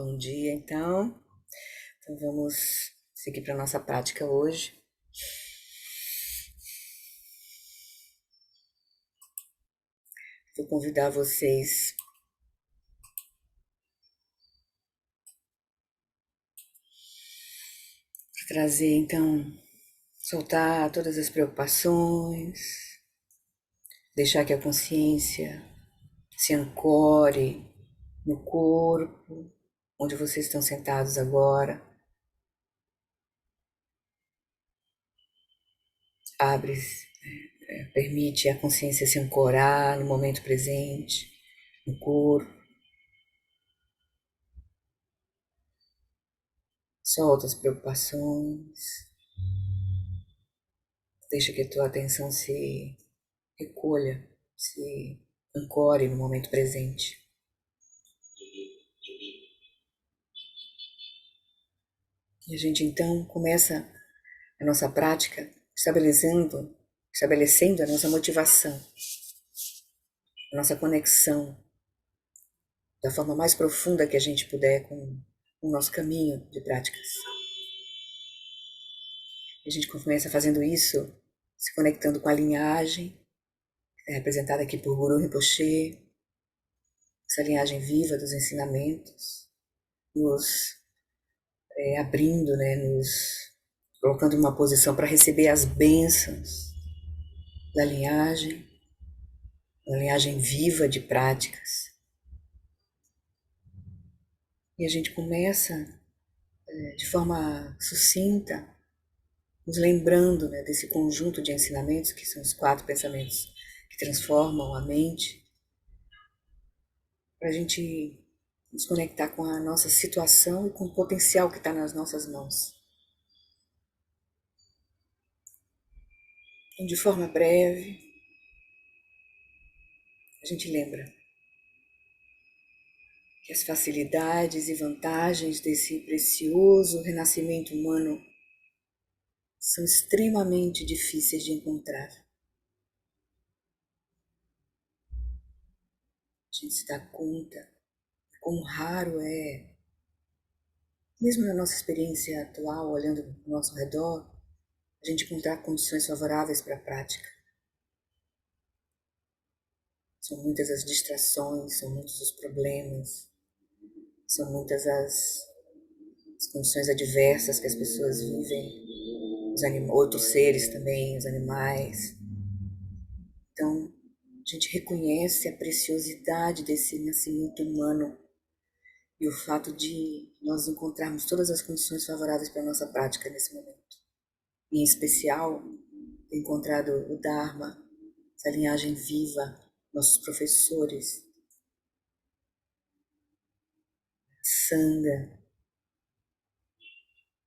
Bom dia, então. Então vamos seguir para a nossa prática hoje. Vou convidar vocês para trazer, então, soltar todas as preocupações, deixar que a consciência se ancore no corpo, onde vocês estão sentados agora. Abre, permite a consciência se ancorar no momento presente, no corpo. Solta as preocupações. Deixa que a tua atenção se recolha, se ancore no momento presente. E a gente então começa a nossa prática estabelecendo a nossa motivação, a nossa conexão, da forma mais profunda que a gente puder com o nosso caminho de práticas. E a gente começa fazendo isso, se conectando com a linhagem, representada aqui por Guru Rinpoche, essa linhagem viva dos ensinamentos, nos abrindo, nos colocando em uma posição para receber as bênçãos da linhagem, uma linhagem viva de práticas. E a gente começa de forma sucinta, nos lembrando desse conjunto de ensinamentos, que são os 4 pensamentos que transformam a mente, para a gente nos conectar com a nossa situação e com o potencial que está nas nossas mãos. Então, de forma breve, a gente lembra que as facilidades e vantagens desse precioso renascimento humano são extremamente difíceis de encontrar. A gente se dá conta de quão raro é, mesmo na nossa experiência atual, olhando ao nosso redor, a gente encontrar condições favoráveis para a prática. São muitas as distrações, são muitos os problemas, são muitas as condições adversas que as pessoas vivem, outros seres também, os animais. Então, a gente reconhece a preciosidade desse nascimento humano e o fato de nós encontrarmos todas as condições favoráveis para a nossa prática nesse momento. Em especial, ter encontrado o Dharma, essa linhagem viva, nossos professores, Sangha.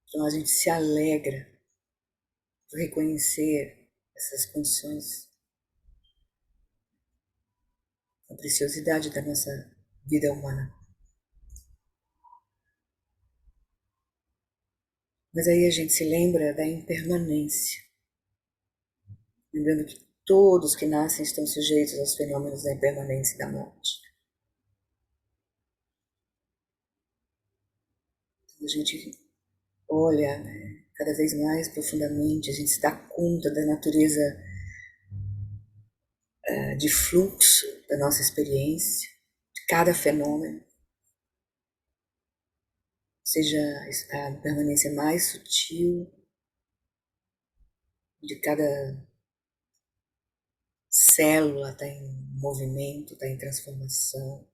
Então a gente se alegra por reconhecer essas condições, a preciosidade da nossa vida humana. Mas aí a gente se lembra da impermanência, lembrando que todos que nascem estão sujeitos aos fenômenos da impermanência e da morte. Então, a gente olha cada vez mais profundamente, a gente se dá conta da natureza de fluxo da nossa experiência, de cada fenômeno, seja a permanência mais sutil de cada célula está em movimento, está em transformação,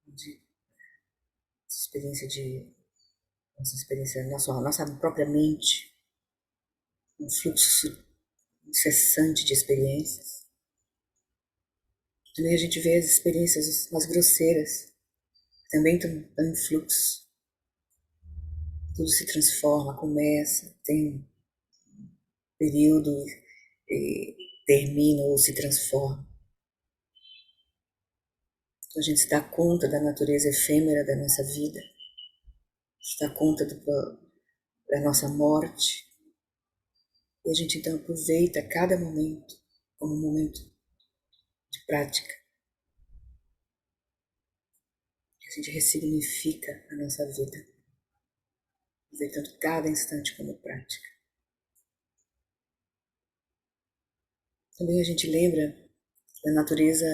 de nossa própria mente, um fluxo incessante de experiências. Também a gente vê as experiências mais grosseiras, também estão em fluxo. Tudo se transforma, começa, tem um período e termina ou se transforma. Então a gente se dá conta da natureza efêmera da nossa vida, se dá conta da nossa morte, e a gente então aproveita cada momento como um momento de prática, A gente ressignifica a nossa vida, aproveitando cada instante como prática. Também a gente lembra da natureza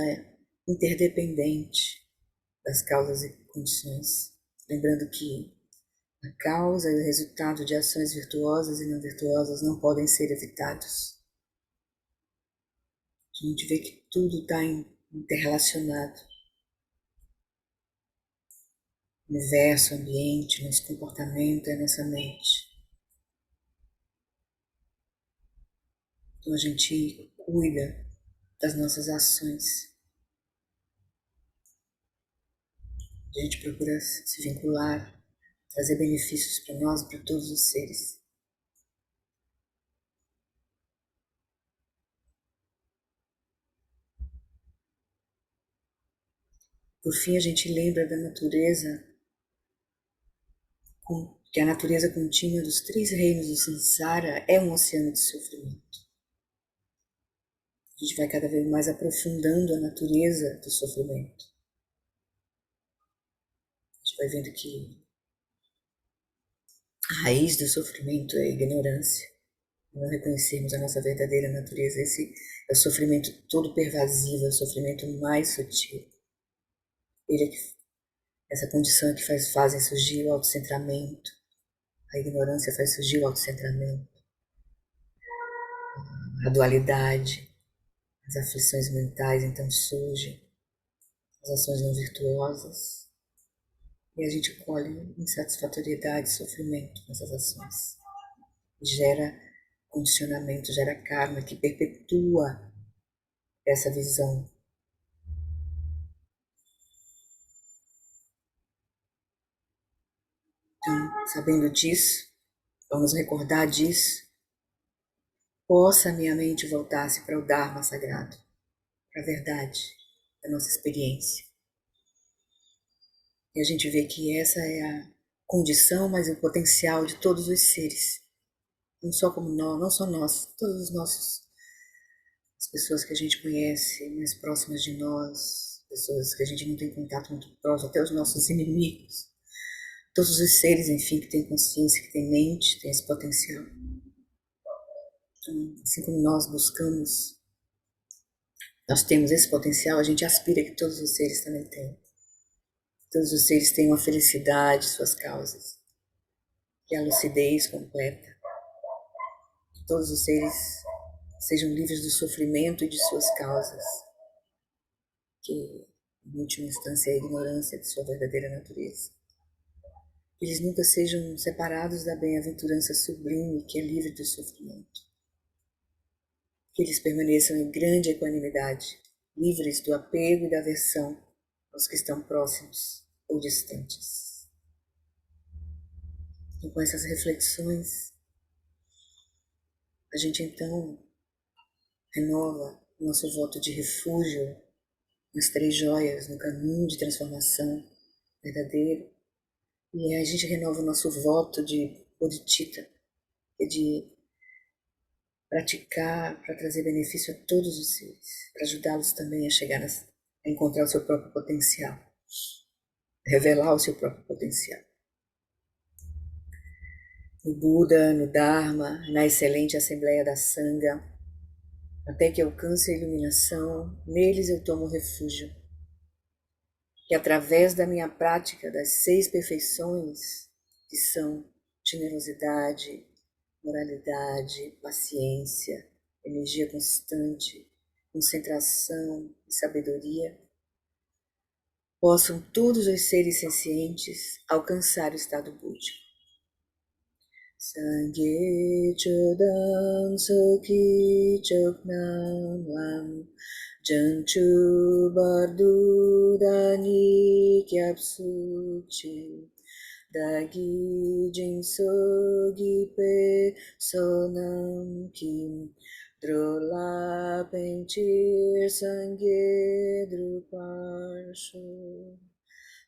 interdependente das causas e condições, lembrando que a causa e o resultado de ações virtuosas e não virtuosas não podem ser evitados. A gente vê que tudo está interrelacionado. O universo, o ambiente, nosso comportamento e a nossa mente. Então a gente cuida das nossas ações. A gente procura se vincular, trazer benefícios para nós e para todos os seres. Por fim, a gente lembra da natureza, que a natureza contínua dos 3 reinos do Sansara é um oceano de sofrimento. A gente vai cada vez mais aprofundando a natureza do sofrimento. A gente vai vendo que a raiz do sofrimento é a ignorância. Não reconhecermos a nossa verdadeira natureza. Esse é o sofrimento todo pervasivo, é o sofrimento mais sutil. Ele é que, essa condição é que fazem surgir o autocentramento. A ignorância faz surgir o autocentramento, a dualidade, as aflições mentais então surgem, as ações não virtuosas, e a gente colhe insatisfatoriedade e sofrimento nessas ações. E gera condicionamento, gera karma que perpetua essa visão. Então, sabendo disso, vamos recordar disso, possa minha mente voltar-se para o Dharma sagrado, para a verdade da nossa experiência. E a gente vê que essa é a condição, mas o potencial de todos os seres. Não só como nós, não só nós, todos os nossos, as pessoas que a gente conhece, mais próximas de nós, pessoas que a gente não tem contato muito próximo, até os nossos inimigos. Todos os seres, enfim, que têm consciência, que têm mente, têm esse potencial. Então, assim como nós buscamos, nós temos esse potencial, a gente aspira que todos os seres também tenham. Todos os seres tenham a felicidade, suas causas, que é a lucidez completa. Que todos os seres sejam livres do sofrimento e de suas causas, que, em última instância, é a ignorância de sua verdadeira natureza. Que eles nunca sejam separados da bem-aventurança sublime, que é livre do sofrimento. Que eles permaneçam em grande equanimidade, livres do apego e da aversão aos que estão próximos ou distantes. E com essas reflexões, a gente então renova o nosso voto de refúgio nas 3 joias, no caminho de transformação verdadeiro. E a gente renova o nosso voto de bodhicitta, que é de praticar para trazer benefício a todos os seres, para ajudá-los também a chegar a encontrar o seu próprio potencial, revelar o seu próprio potencial. No Buda, no Dharma, na excelente Assembleia da Sangha, até que alcance a iluminação, neles eu tomo refúgio. Que através da minha prática das 6 perfeições, que são generosidade, moralidade, paciência, energia constante, concentração e sabedoria, possam todos os seres sencientes alcançar o estado búdico. Sangye chodam sokhi choknam lam janchu bardu dani kyapsuchi dagi jinso gipe sonam kim drola penchir sangye druparsho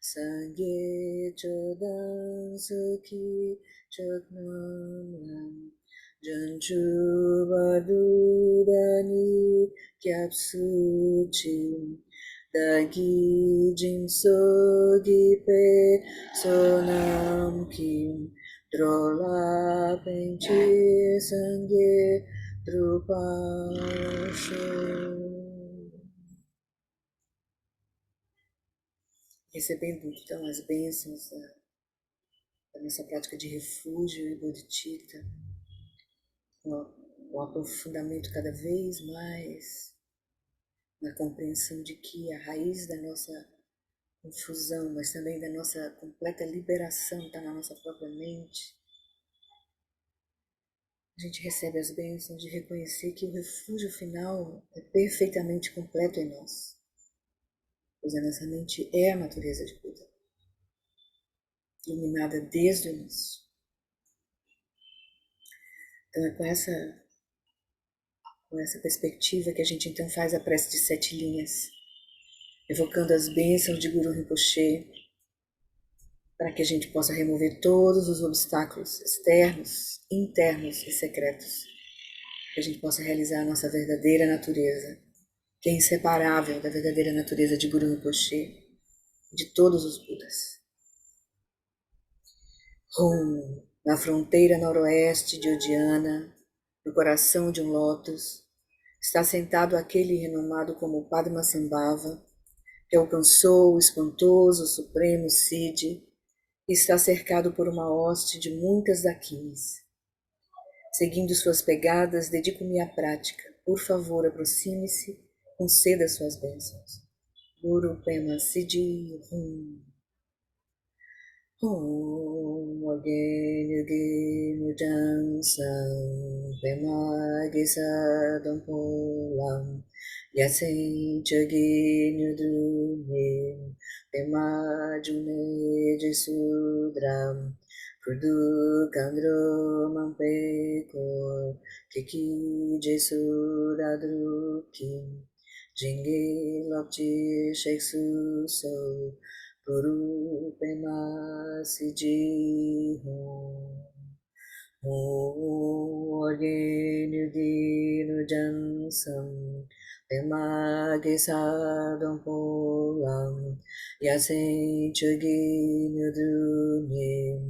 sangye chodam sokhi choknam lam janchu bardu dani kyapsuchi Dagi Jinsogi Pe Sonam Kim Drola Penti Sangue Drupasho. Recebendo então as bênçãos da nossa prática de refúgio e bodhicitta, o aprofundamento cada vez mais na compreensão de que a raiz da nossa confusão, mas também da nossa completa liberação está na nossa própria mente. A gente recebe as bênçãos de reconhecer que o refúgio final é perfeitamente completo em nós, pois a nossa mente é a natureza de Buda, iluminada desde o início. Então é com essa perspectiva que a gente então faz a prece de 7 linhas, evocando as bênçãos de Guru Rinpoche, para que a gente possa remover todos os obstáculos externos, internos e secretos, que a gente possa realizar a nossa verdadeira natureza, que é inseparável da verdadeira natureza de Guru Rinpoche, de todos os Budas. Na fronteira noroeste de Odiana, no coração de um lótus, está sentado aquele renomado como Padmasambhava, que alcançou o espantoso Supremo Siddhi e está cercado por uma hoste de muitas dakinis. Seguindo suas pegadas, dedico-me à prática. Por favor, aproxime-se, conceda suas bênçãos. Guru Pema Siddhi Hum. Om Again Again Jansam Pema Gisa Dampolam Yasen Chagi Nudrunim Pema June Jesudram Prudu Kandro Mampeko Kiki Jesudadrukim Jingi Lopchi Sheksu So Guru Pema Siddhi Hum. Orgenu Dinu Jansam Pema Gisadam Polam Yasen Chaginu Dunim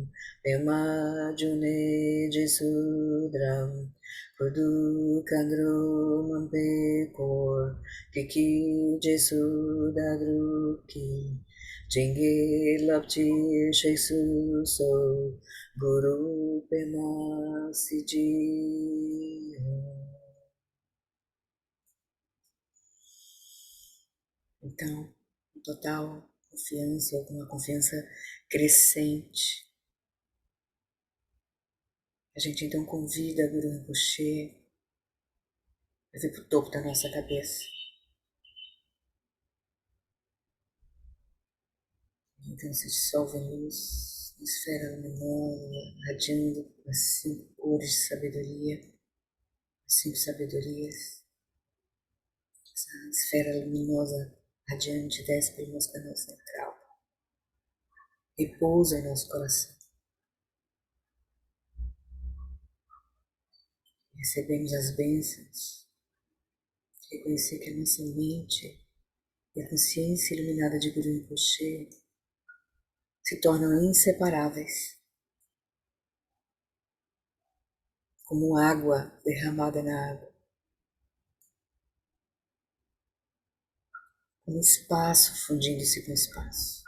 Pema June Jesudram Kudu Kandro Mampekor Kiki Jesudadrukim Jingi Lapchi Sheksu So Guru Pema Siddhi. Então, com total confiança, ou com uma confiança crescente, a gente então convida Guru Rinpoche a vir para o topo da nossa cabeça. Então se dissolve a luz, a esfera luminosa, radiando as 5 cores de sabedoria, as 5 sabedorias. Essa esfera luminosa radiante desce pelo nosso canal central, repousa em nosso coração. Recebemos as bênçãos, reconhecer que a nossa mente e a consciência iluminada de Guru Rinpoche se tornam inseparáveis, como água derramada na água, como espaço fundindo-se com espaço.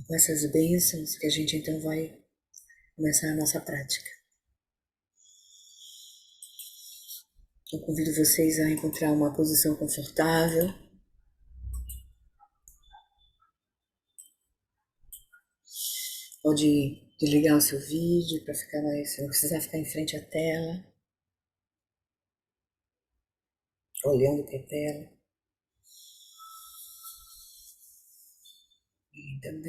Com essas bênçãos que a gente então vai começar a nossa prática. Eu convido vocês a encontrar uma posição confortável. Pode desligar o seu vídeo para ficar mais, você não precisar ficar em frente à tela, olhando para a tela. Então,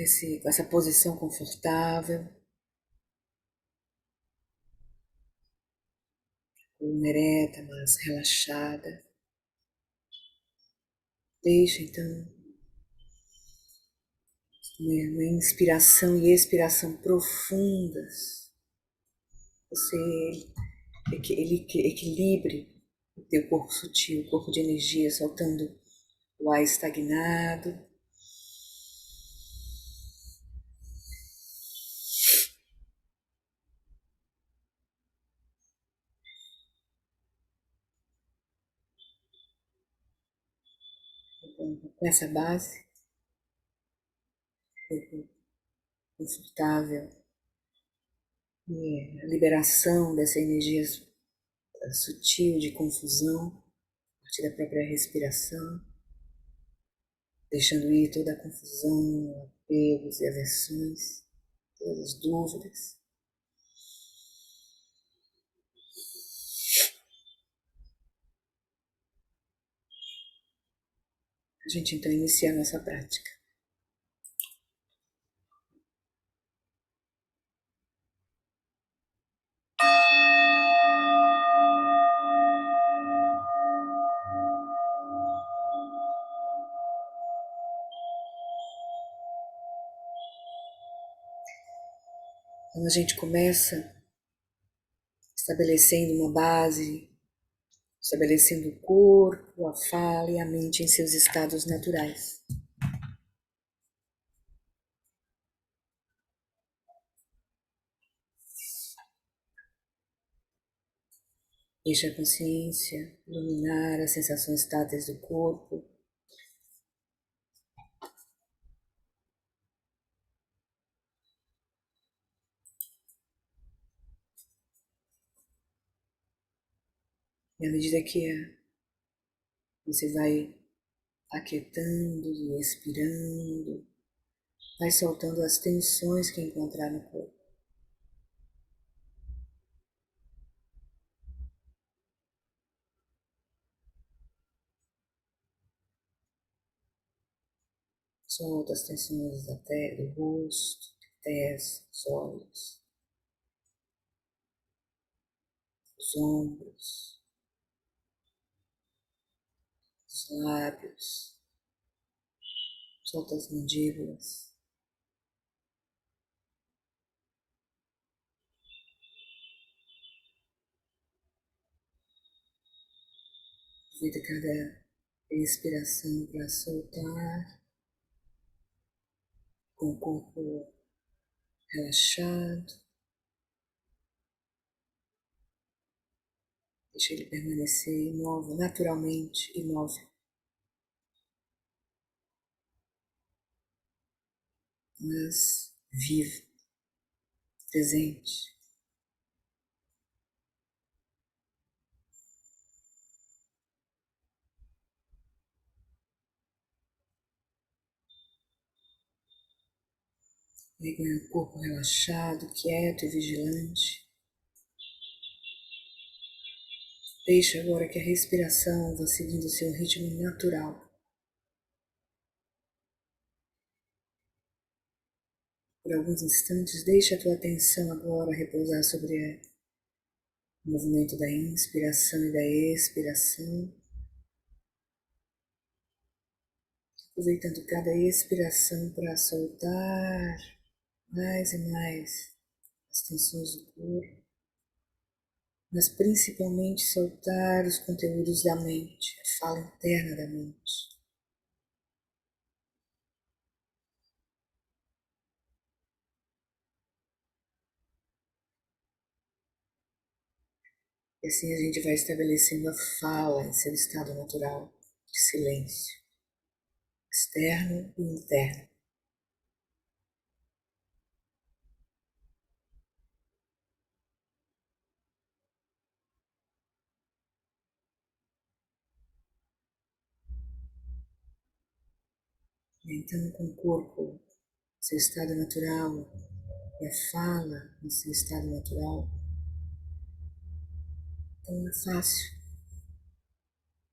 com essa posição confortável, coluna ereta, mas relaxada. Deixa então uma inspiração e expiração profundas. Você ele equilibre o teu corpo sutil, o corpo de energia, soltando o ar estagnado. Então, com essa base, corpo confortável, e a liberação dessa energia sutil de confusão, a partir da própria respiração, deixando ir toda a confusão, apegos e aversões, todas as dúvidas. A gente então inicia a nossa prática. Então a gente começa estabelecendo uma base, estabelecendo o corpo, a fala e a mente em seus estados naturais. Deixa a consciência iluminar as sensações táteis do corpo. E à medida que você vai aquietando e expirando, vai soltando as tensões que encontrar no corpo. Solta as tensões do rosto, da testa, dos olhos, dos ombros, dos lábios. Solta as mandíbulas. Aproveita cada expiração para soltar, com o corpo relaxado. Deixa ele permanecer imóvel, naturalmente imóvel, mas vivo, presente. Pega o corpo relaxado, quieto e vigilante. Deixa agora que a respiração vá seguindo o seu ritmo natural. Por alguns instantes, deixa a tua atenção agora repousar sobre o movimento da inspiração e da expiração, aproveitando cada expiração para soltar mais e mais as tensões do corpo, mas principalmente soltar os conteúdos da mente, a fala interna da mente. E assim a gente vai estabelecendo a fala em seu estado natural de silêncio, externo e interno. E então, com o corpo, seu estado natural, e a fala em seu estado natural, então é fácil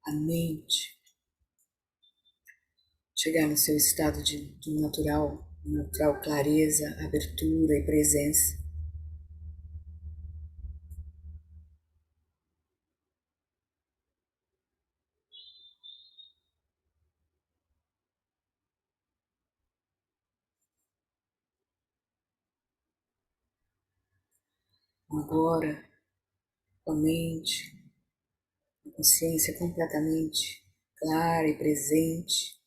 a mente chegar no seu estado de natural clareza, abertura e presença. Agora, com a mente, a consciência completamente clara e presente,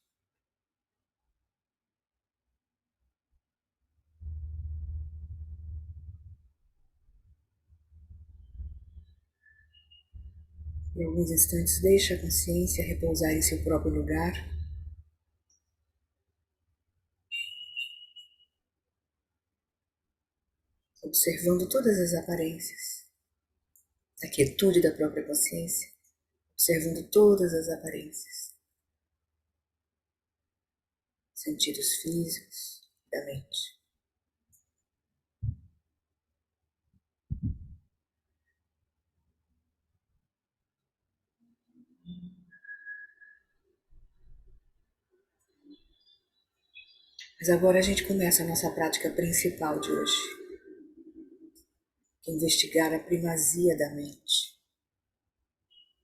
por alguns instantes, deixa a consciência repousar em seu próprio lugar, observando todas as aparências, a quietude da própria consciência, observando todas as aparências, sentidos físicos da mente. Mas agora a gente começa a nossa prática principal de hoje, que é investigar a primazia da mente.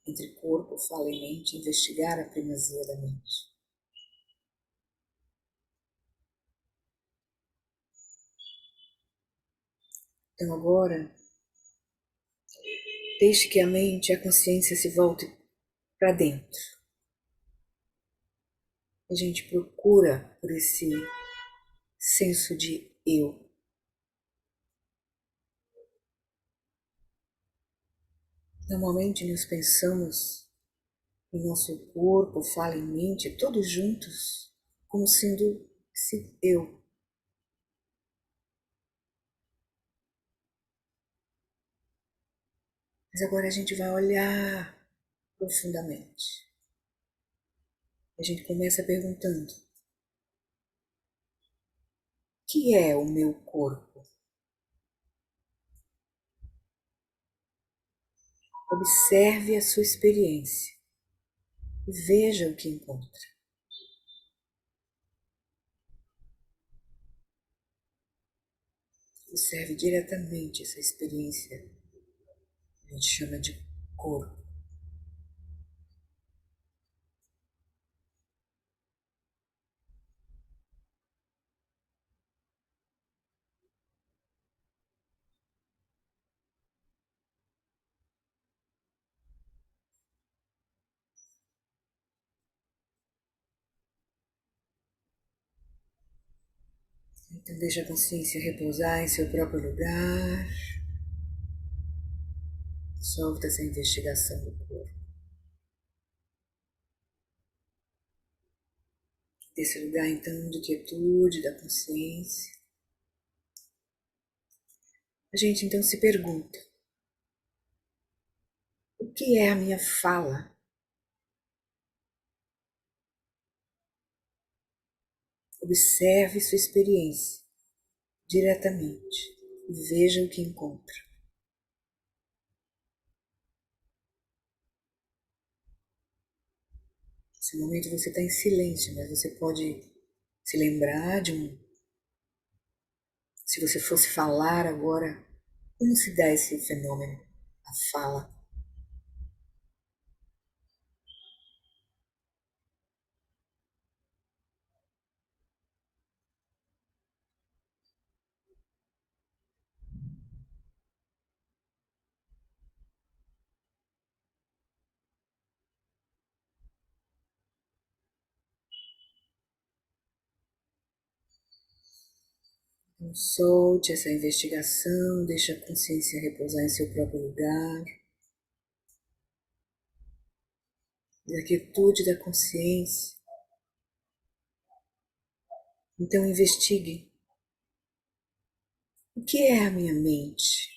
Entre corpo, fala e mente, investigar a primazia da mente. Então agora, deixe que a mente e a consciência se volte para dentro. A gente procura por esse senso de eu. Normalmente nós pensamos em nosso corpo, fala e mente, todos juntos, como sendo esse eu. Mas agora a gente vai olhar profundamente. A gente começa perguntando: o que é o meu corpo? Observe a sua experiência e veja o que encontra. Observe diretamente essa experiência, a gente chama de corpo. Então deixa a consciência repousar em seu próprio lugar. Solta essa investigação do corpo. Desse lugar então de quietude, da consciência. A gente então se pergunta: o que é a minha fala? Observe sua experiência diretamente e veja o que encontra. Nesse momento você está em silêncio, mas você pode se lembrar de um. Se você fosse falar agora, como se dá esse fenômeno? A fala. Então, solte essa investigação, deixe a consciência repousar em seu próprio lugar. E a quietude da consciência. Então, investigue. O que é a minha mente?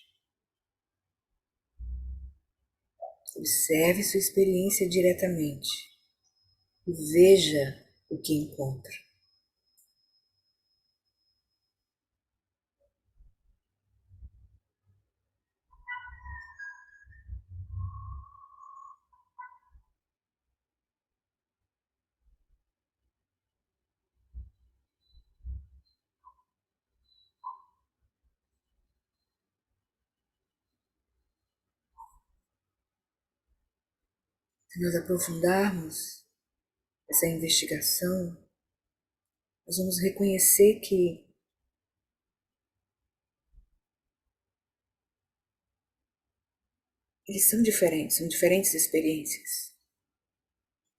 Observe sua experiência diretamente e veja o que encontra. Se nós aprofundarmos essa investigação, nós vamos reconhecer que Eles são diferentes experiências.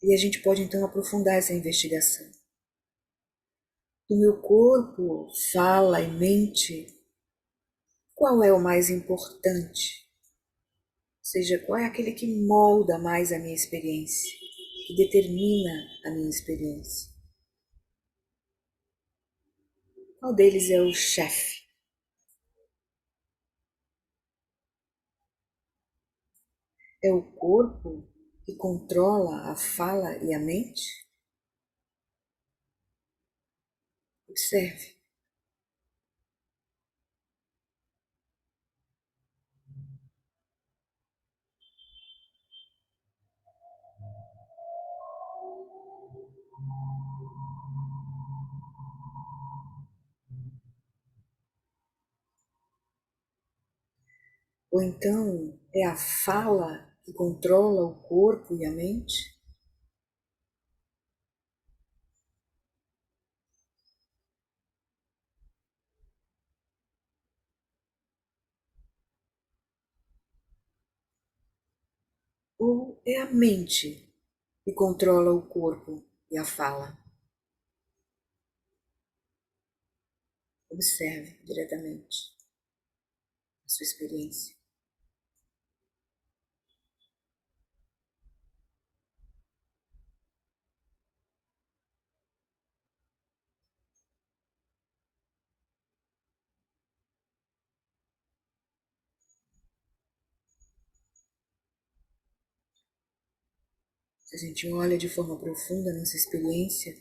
E a gente pode então aprofundar essa investigação. Do meu corpo, fala e mente, qual é o mais importante? Ou seja, qual é aquele que molda mais a minha experiência, que determina a minha experiência? Qual deles é o chefe? É o corpo que controla a fala e a mente? Observe. Ou então é a fala que controla o corpo e a mente? Ou é a mente que controla o corpo e a fala? Observe diretamente a sua experiência. Se a gente olha de forma profunda a nossa experiência,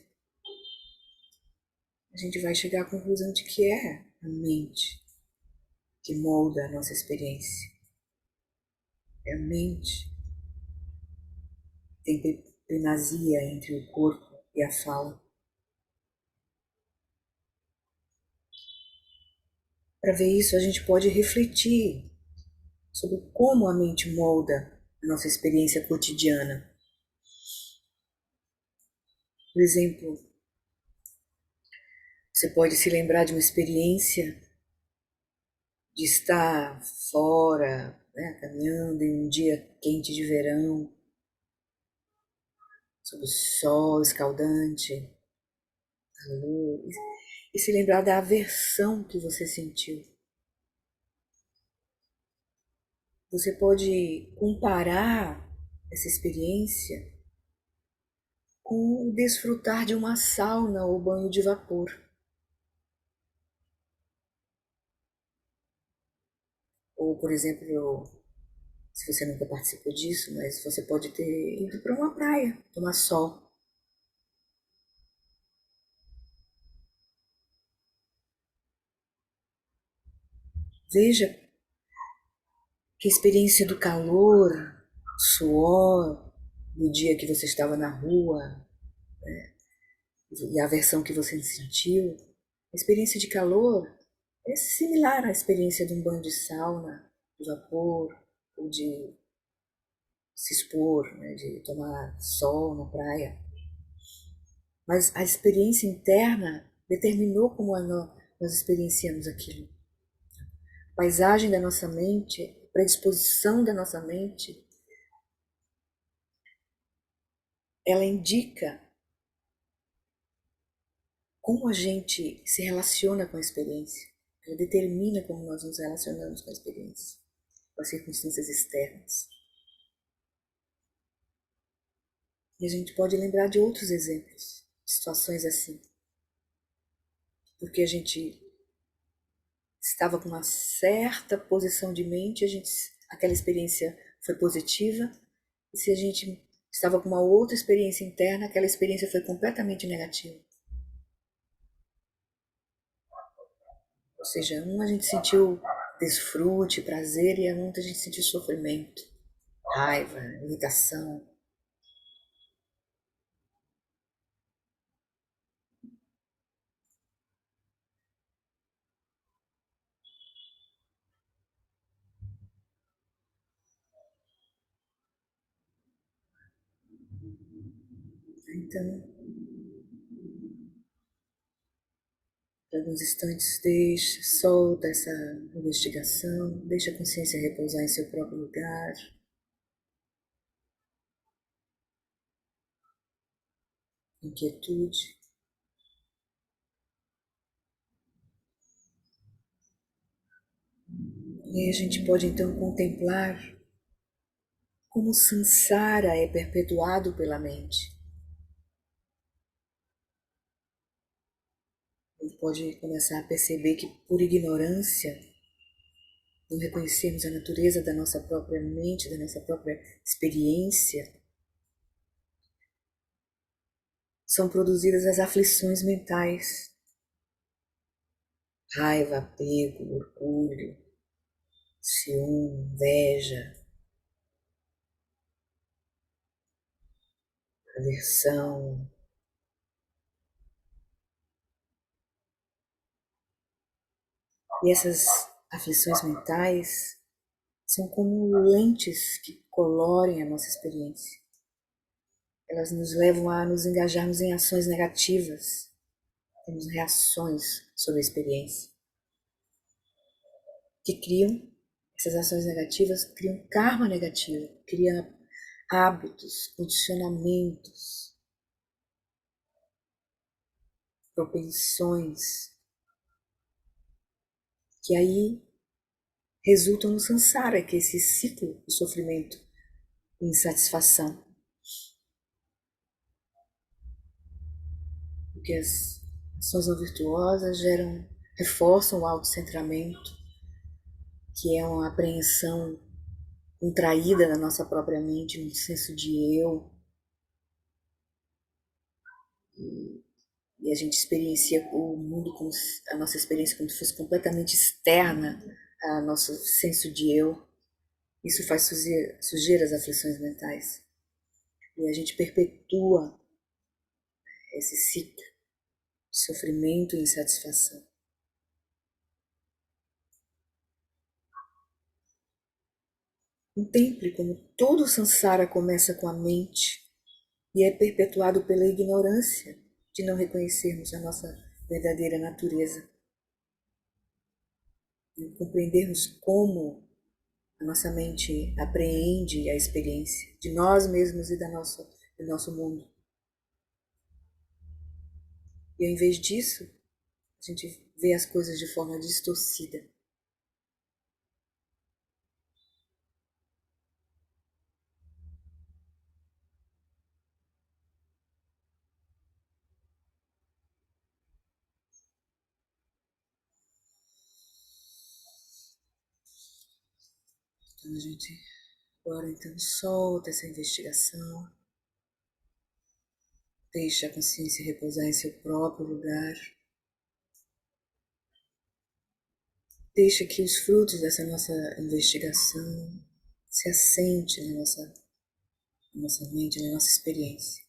a gente vai chegar à conclusão de que é a mente que molda a nossa experiência. É a mente que tem primazia entre o corpo e a fala. Para ver isso, a gente pode refletir sobre como a mente molda a nossa experiência cotidiana. Por exemplo, você pode se lembrar de uma experiência de estar fora, né, caminhando em um dia quente de verão, sob o sol escaldante, calor, e se lembrar da aversão que você sentiu. Você pode comparar essa experiência com o desfrutar de uma sauna ou banho de vapor. Ou, por exemplo, se você nunca participou disso, mas você pode ter ido para uma praia, tomar sol. Veja que a experiência do calor, suor, no dia que você estava na rua, e a aversão que você sentiu, a experiência de calor é similar à experiência de um banho de sauna, de vapor, ou de se expor, né, de tomar sol na praia. Mas a experiência interna determinou como nós experienciamos aquilo. A paisagem da nossa mente, a predisposição da nossa mente, ela indica como a gente se relaciona com a experiência. Ela determina como nós nos relacionamos com a experiência, com as circunstâncias externas. E a gente pode lembrar de outros exemplos, de situações assim. Porque a gente estava com uma certa posição de mente, aquela experiência foi positiva, e se a gente estava com uma outra experiência interna, aquela experiência foi completamente negativa. Ou seja, uma a gente sentiu desfrute, prazer, e a outra a gente sentiu sofrimento, raiva, irritação. Então, por alguns instantes, solta essa investigação, deixa a consciência repousar em seu próprio lugar. inquietude. E aí a gente pode então contemplar como o samsara é perpetuado pela mente. A gente pode começar a perceber que, por ignorância, não reconhecermos a natureza da nossa própria mente, da nossa própria experiência, são produzidas as aflições mentais. Raiva, apego, orgulho, ciúme, inveja, aversão. E essas aflições mentais são como lentes que colorem a nossa experiência. Elas nos levam a nos engajarmos em ações negativas. Temos reações sobre a experiência que criam, essas ações negativas criam karma negativo, criam hábitos, condicionamentos, propensões, que aí resultam no samsara, que é esse ciclo de sofrimento e insatisfação. Porque as ações não virtuosas reforçam o autocentramento, que é uma apreensão contraída na nossa própria mente, no senso de eu, e a gente experiencia o mundo como a nossa experiência como se fosse completamente externa ao nosso senso de eu. Isso faz surgir as aflições mentais. E a gente perpetua esse ciclo de sofrimento e insatisfação. Contemple como todo o samsara começa com a mente e é perpetuado pela ignorância de não reconhecermos a nossa verdadeira natureza. E compreendermos como a nossa mente apreende a experiência de nós mesmos e do nosso mundo. E ao invés disso, a gente vê as coisas de forma distorcida. Então a gente agora então solta essa investigação, deixa a consciência repousar em seu próprio lugar, deixa que os frutos dessa nossa investigação se assente na nossa mente, na nossa experiência.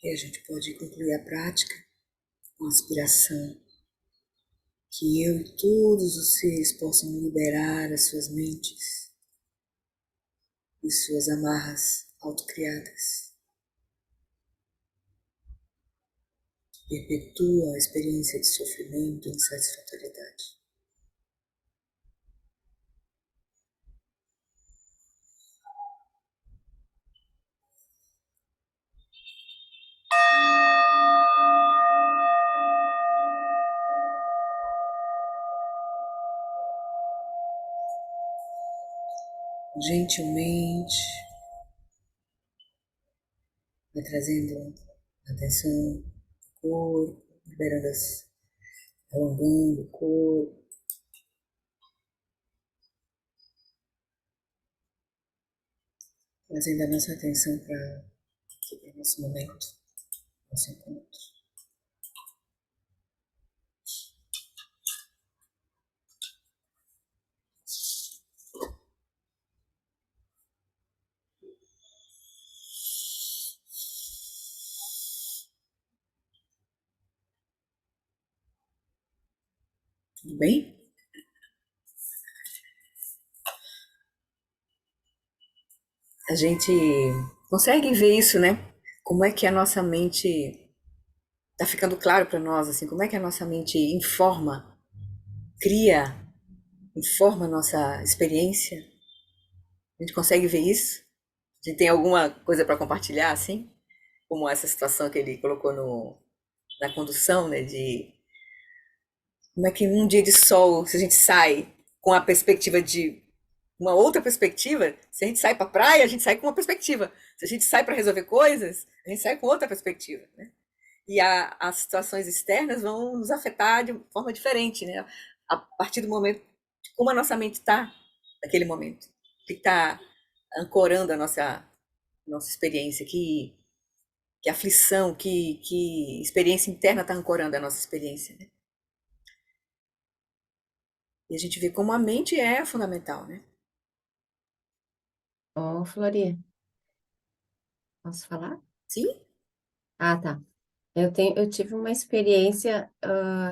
E a gente pode concluir a prática com a aspiração que eu e todos os seres possam liberar as suas mentes e suas amarras autocriadas. Perpetua a experiência de sofrimento e insatisfatoriedade. gentilmente, vai trazendo atenção ao corpo, liberando alongando o corpo, trazendo a nossa atenção para o nosso momento, nosso encontro. Tudo bem? A gente consegue ver isso, né? Como é que a nossa mente tá ficando claro para nós, assim, como é que a nossa mente informa, cria, informa a nossa experiência? A gente consegue ver isso? A gente tem alguma coisa para compartilhar, assim? Como essa situação que ele colocou na condução, né? De como é que num dia de sol, se a gente sai com a perspectiva de uma outra perspectiva, se a gente sai para a praia, a gente sai com uma perspectiva. Se a gente sai para resolver coisas, a gente sai com outra perspectiva, né? E as situações externas vão nos afetar de forma diferente, né? A partir do momento de como a nossa mente está naquele momento, o que está ancorando a nossa experiência, que aflição, que experiência interna está ancorando a nossa experiência, né? E a gente vê como a mente é fundamental, né? Ó, Flori, posso falar? Sim? Ah, tá. Eu tive uma experiência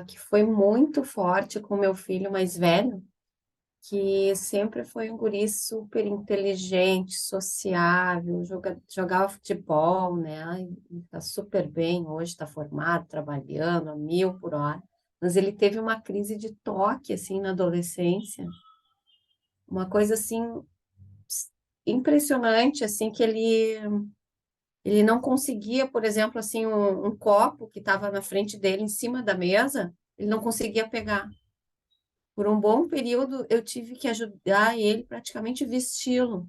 que foi muito forte com meu filho mais velho, que sempre foi um guri super inteligente, sociável, jogava futebol, né? E tá super bem hoje, está formado, trabalhando a 1.000 por hora. Mas ele teve uma crise de toque, assim, na adolescência. Uma coisa, assim, impressionante, assim, que ele não conseguia, por exemplo, assim, um copo que estava na frente dele, em cima da mesa, ele não conseguia pegar. Por um bom período, eu tive que ajudar ele praticamente vesti-lo,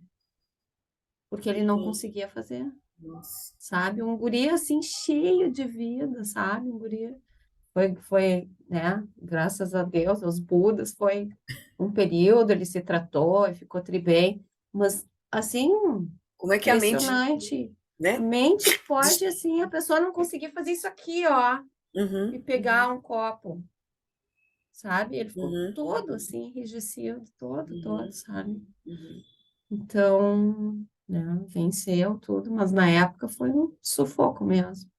porque ele não Uhum. conseguia fazer, Nossa. sabe? Um guri, assim, cheio de vida, sabe? Um guri. Né? Graças a Deus, aos Budas, foi um período, ele se tratou e ficou tri bem. Mas, assim, Como é que a mente, impressionante. A né? mente pode, assim, a pessoa não conseguir fazer isso aqui, ó, Uhum, e pegar um copo, sabe? Ele ficou uhum, todo, assim, enrijecido, todo, uhum, sabe? uhum. Então, né, venceu tudo, mas na época foi um sufoco mesmo.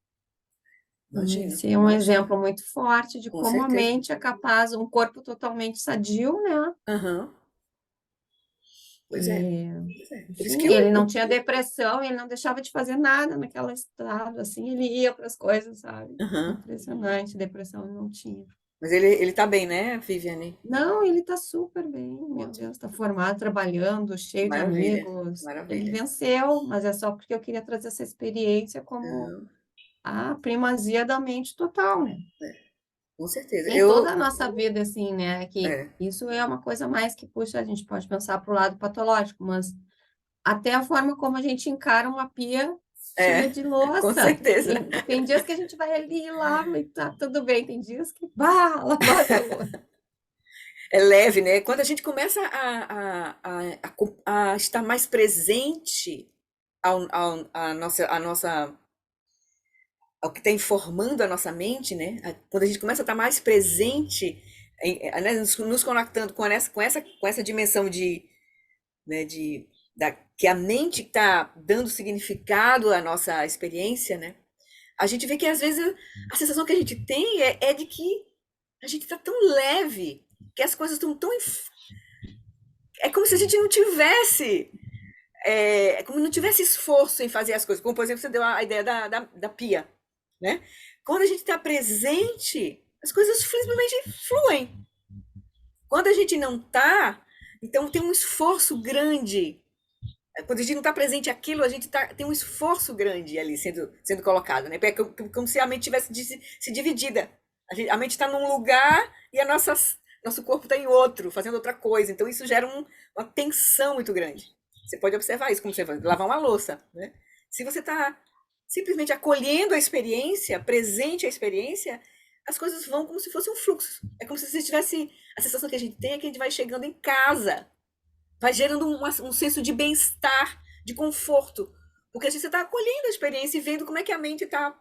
Então, Imagino, esse é um imagino. exemplo muito forte de Com como a certeza. mente é capaz, um corpo totalmente sadio, né? Aham. Pois é, E, pois é. Por isso que enfim, ele não tinha depressão, ele não deixava de fazer nada naquela estado, assim, ele ia para as coisas, sabe? aham. Impressionante, depressão ele não tinha. Mas ele tá bem, né, Viviane? Não, ele tá super bem, meu Ótimo. Deus, tá formado, trabalhando, cheio de Maravilha, amigos. Ele maravilha. venceu, mas é só porque eu queria trazer essa experiência como Aham, a primazia da mente total, né? com certeza. Em toda a nossa vida, assim, né? Que É, isso é uma coisa mais que, puxa, a gente pode pensar para o lado patológico, mas até a forma como a gente encara uma pia cheia é, de com louça. certeza. Tem dias que a gente vai ali e lava e tá tudo bem, tem dias que, bah, lavar essa louça. É leve, né? Quando a gente começa a estar mais presente a nossa ao que está informando a nossa mente, né? Quando a gente começa a estar mais presente, né, nos conectando com essa dimensão né, que a mente está dando significado à nossa experiência, né? A gente vê que às vezes a sensação que a gente tem é de que a gente está tão leve, que as coisas estão tão. É como se a gente não tivesse. É como não tivesse esforço em fazer as coisas. Como, por exemplo, você deu a ideia da pia, né? Quando a gente está presente, as coisas simplesmente fluem. Quando a gente não está, então tem um esforço grande. Quando a gente não está presente aquilo, a gente tem um esforço grande ali sendo colocado, né? É como se a mente tivesse se dividida. A mente está num lugar e nosso corpo está em outro, fazendo outra coisa. Então isso gera uma tensão muito grande, Você pode observar isso, como você vai lavar uma louça, né? Se você está simplesmente acolhendo a experiência, presente à experiência, as coisas vão como se fosse um fluxo. É como se você tivesse a sensação que a gente tem é que a gente vai chegando em casa, vai gerando um senso de bem-estar, de conforto, porque a gente está acolhendo a experiência e vendo como é que a mente está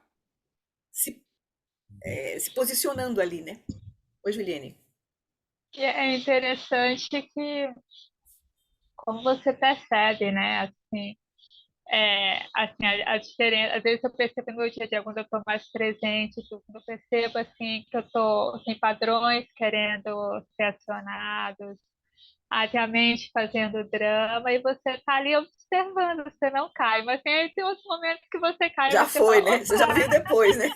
se, se posicionando ali, né? Oi, Juliane. E é interessante que, como você percebe, né, assim, a diferença, às vezes eu percebo no meu dia a dia, quando eu estou mais presente, quando eu percebo, assim, que eu estou sem padrões querendo ser acionados, tem a mente fazendo drama, e você está ali observando, você não cai, mas tem outros momentos que você cai e Já você foi, fala, né? Você já viu depois, né?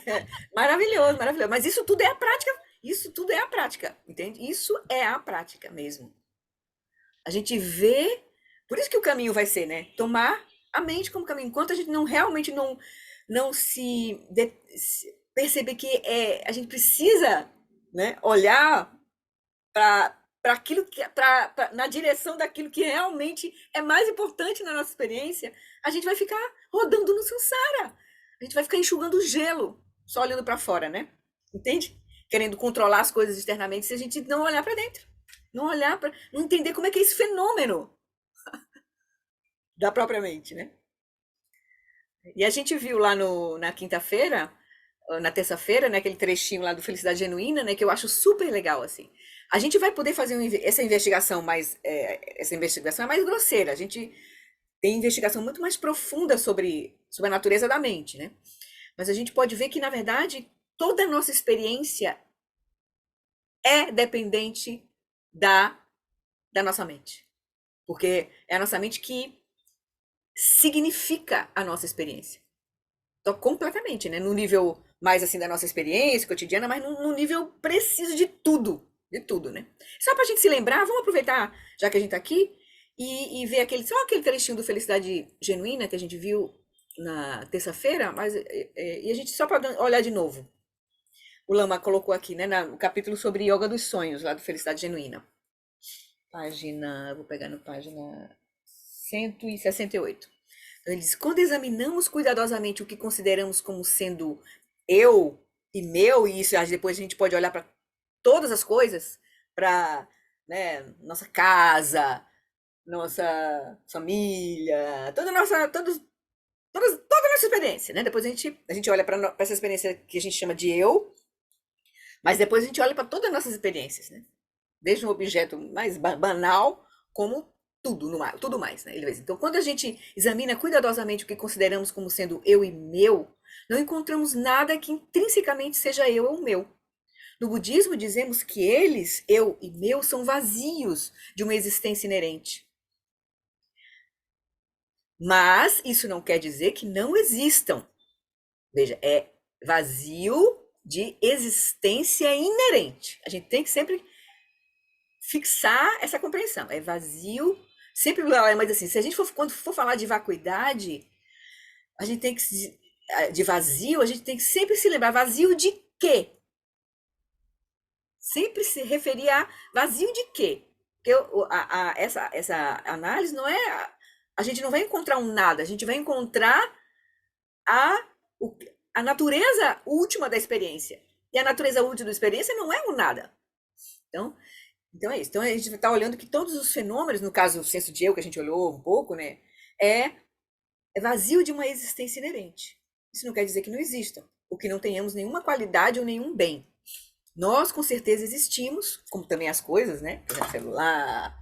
Maravilhoso, maravilhoso. Mas isso tudo é a prática. Isso tudo é a prática, entende? Isso é a prática mesmo. A gente vê, por isso que o caminho vai ser, né? Tomar a mente como caminho. Enquanto a gente não realmente não perceber que a gente precisa, né, olhar para aquilo que na direção daquilo que realmente é mais importante na nossa experiência, a gente vai ficar rodando no samsara. A gente vai ficar enxugando o gelo, só olhando para fora, né? Entende? Querendo controlar as coisas externamente se a gente não olhar para dentro. Não olhar para, não entender como é que é esse fenômeno da própria mente, né? E a gente viu lá na quinta-feira, na terça-feira, né, aquele trechinho lá do Felicidade Genuína, né, que eu acho super legal, assim. A gente vai poder fazer essa investigação mais, essa investigação é mais grosseira, a gente tem investigação muito mais profunda sobre a natureza da mente, né? Mas a gente pode ver que, na verdade, toda a nossa experiência é dependente da, da nossa mente. Porque é a nossa mente que significa a nossa experiência. Então, completamente, né? No nível mais assim da nossa experiência cotidiana, mas no nível preciso de tudo, né? Só pra gente se lembrar, vamos aproveitar, já que a gente tá aqui, e ver só aquele trechinho do Felicidade Genuína que a gente viu na terça-feira, mas e a gente só para olhar de novo. O Lama colocou aqui, né, no capítulo sobre yoga dos sonhos, lá do Felicidade Genuína. Vou pegar no página 168. Então, ele diz: quando examinamos cuidadosamente o que consideramos como sendo eu e meu, e isso depois a gente pode olhar para todas as coisas, para, né, nossa casa, nossa família, toda a nossa experiência, né? Depois a gente olha para essa experiência que a gente chama de eu, mas depois a gente olha para todas as nossas experiências, né? Desde um objeto mais banal, como tudo mais, né? Então, quando a gente examina cuidadosamente o que consideramos como sendo eu e meu, não encontramos nada que intrinsecamente seja eu ou meu. No budismo, dizemos que eles, eu e meu, são vazios de uma existência inerente. Mas isso não quer dizer que não existam. Veja, é vazio de existência inerente. A gente tem que sempre fixar essa compreensão. É vazio. Sempre, mas assim, se a gente quando for falar de vacuidade, a gente tem que de vazio, a gente tem que sempre se lembrar vazio de quê? Sempre se referir a vazio de quê? Porque essa análise não é a gente não vai encontrar um nada, a gente vai encontrar a, a natureza última da experiência. E a natureza última da experiência não é um nada. Então é isso. Então a gente está olhando que todos os fenômenos, no caso o senso de eu que a gente olhou um pouco, né, é vazio de uma existência inerente. Isso não quer dizer que não existam, ou que não tenhamos nenhuma qualidade ou nenhum bem. Nós com certeza existimos, como também as coisas, né? Por exemplo, celular,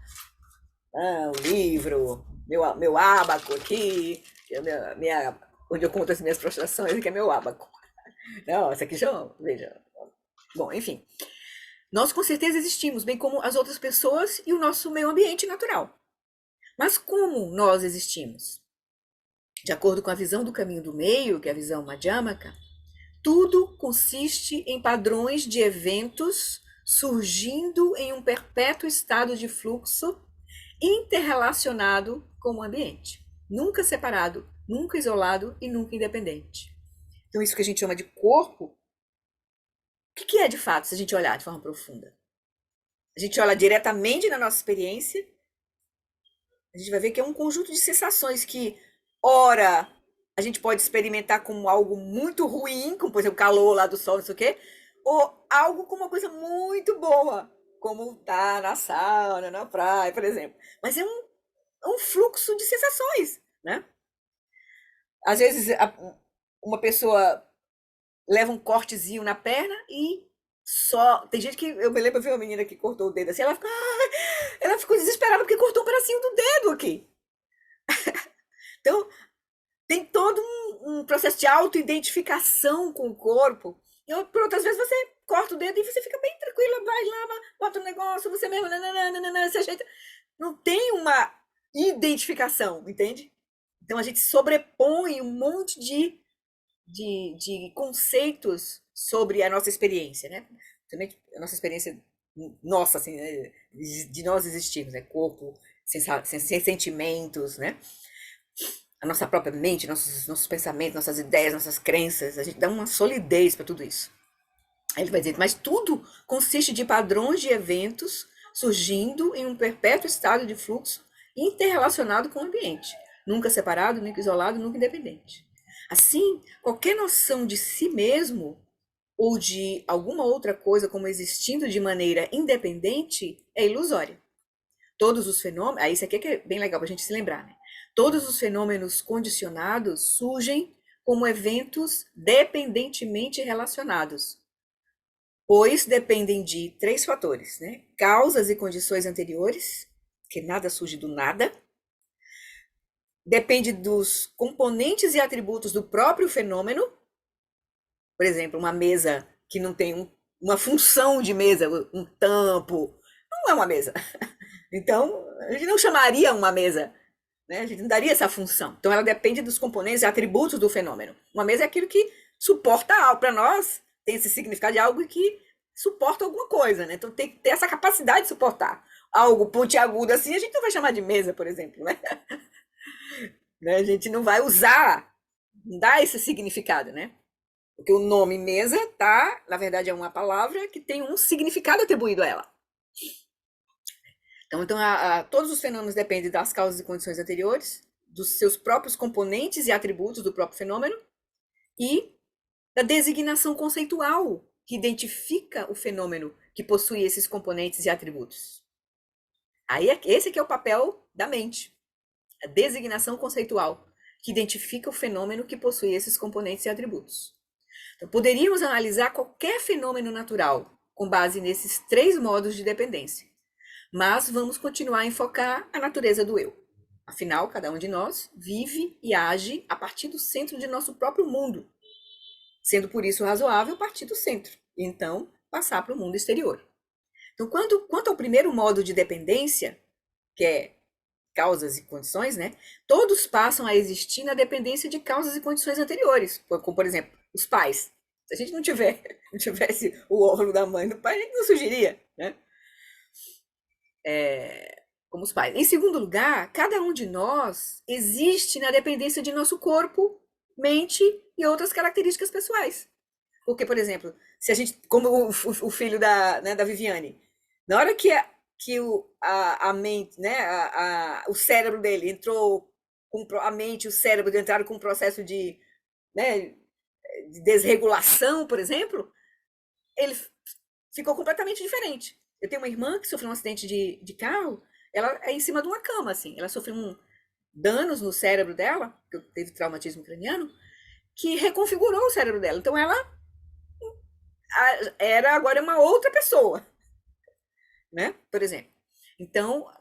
o livro, meu ábaco aqui, que é onde eu conto as minhas frustrações, que é meu ábaco. Não, essa aqui já, veja. Bom, enfim. Nós com certeza existimos, bem como as outras pessoas e o nosso meio ambiente natural. Mas como nós existimos? De acordo com a visão do caminho do meio, que é a visão Madhyamaka, tudo consiste em padrões de eventos surgindo em um perpétuo estado de fluxo interrelacionado com o ambiente. Nunca separado, nunca isolado e nunca independente. Então, isso que a gente chama de corpo, o que é de fato se a gente olhar de forma profunda? A gente olha diretamente na nossa experiência A gente vai ver que é um conjunto de sensações que, ora, a gente pode experimentar como algo muito ruim, como, por exemplo, o calor lá do sol, não sei o quê, ou algo como uma coisa muito boa, como estar na sauna, na praia, por exemplo. Mas é um fluxo de sensações, né? Às vezes, uma pessoa leva um cortezinho na perna e só. Tem gente que. Eu me lembro, eu vi uma menina que cortou o dedo assim, ela ficou desesperada porque cortou um pedacinho do dedo aqui. Então, tem todo um processo de autoidentificação com o corpo. E por outras vezes você corta o dedo e você fica bem tranquila, vai lá, bota um negócio, você mesmo, nananana, se ajeita. Não tem uma identificação, entende? Então a gente sobrepõe um monte de conceitos sobre a nossa experiência, né? Também a nossa experiência nossa, assim, né? De nós existirmos, né? Corpo, sentimentos, né? A nossa própria mente, nossos pensamentos, nossas ideias, nossas crenças, a gente dá uma solidez para tudo isso. Aí ele vai dizer, mas tudo consiste de padrões de eventos surgindo em um perpétuo estado de fluxo interrelacionado com o ambiente, nunca separado, nunca isolado, nunca independente. Assim, qualquer noção de si mesmo ou de alguma outra coisa como existindo de maneira independente é ilusória. Todos os fenômenos, isso aqui é que é bem legal para a gente se lembrar, né? Todos os fenômenos condicionados surgem como eventos dependentemente relacionados, pois dependem de três fatores, né? Causas e condições anteriores, que nada surge do nada, depende dos componentes e atributos do próprio fenômeno, por exemplo, uma mesa que não tem uma função de mesa, um tampo, não é uma mesa. Então, a gente não chamaria uma mesa, né? A gente não daria essa função. Então, ela depende dos componentes e atributos do fenômeno. Uma mesa é aquilo que suporta algo. Para nós, tem esse significado de algo que suporta alguma coisa, né? Então, tem que ter essa capacidade de suportar. Algo pontiagudo assim, a gente não vai chamar de mesa, por exemplo, né? A gente não vai usar, não dá esse significado, né? Porque o nome mesa tá, na verdade, é uma palavra que tem um significado atribuído a ela. Então todos os fenômenos dependem das causas e condições anteriores, dos seus próprios componentes e atributos do próprio fenômeno e da designação conceitual que identifica o fenômeno que possui esses componentes e atributos. Aí esse aqui é o papel da mente, a designação conceitual que identifica o fenômeno que possui esses componentes e atributos. Então, poderíamos analisar qualquer fenômeno natural com base nesses três modos de dependência. Mas vamos continuar a enfocar a natureza do eu. Afinal, cada um de nós vive e age a partir do centro de nosso próprio mundo, sendo por isso razoável partir do centro e então passar para o mundo exterior. Então, quanto ao primeiro modo de dependência, que é causas e condições, né? Todos passam a existir na dependência de causas e condições anteriores, como por exemplo, os pais. Se a gente não tivesse o óvulo da mãe e do pai, a gente não surgiria, né? Como os pais. Em segundo lugar, cada um de nós existe na dependência de nosso corpo, mente e outras características pessoais. Porque, por exemplo, se a gente, como o filho da Viviane, na hora que a mente, né, o cérebro dele entrou com a mente e o cérebro entraram com um processo né, de desregulação, por exemplo, ele ficou completamente diferente. Eu tenho uma irmã que sofreu um acidente de carro, ela é em cima de uma cama, assim. Ela sofreu danos no cérebro dela, que teve traumatismo craniano, que reconfigurou o cérebro dela. Então ela era agora uma outra pessoa, né? Por exemplo. Então,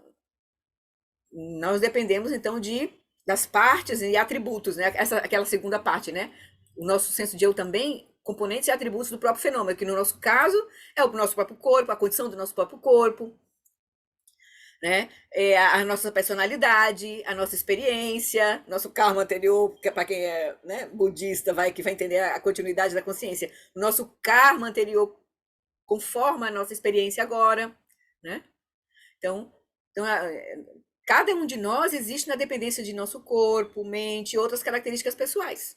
nós dependemos então das partes e atributos, né? Aquela segunda parte, né? O nosso senso de eu também, componentes e atributos do próprio fenômeno, que no nosso caso é o nosso próprio corpo, a condição do nosso próprio corpo, né? A nossa personalidade, a nossa experiência, nosso karma anterior, que para quem é, né, budista que vai entender a continuidade da consciência, o nosso karma anterior conforma a nossa experiência agora, né? Então cada um de nós existe na dependência de nosso corpo, mente e outras características pessoais.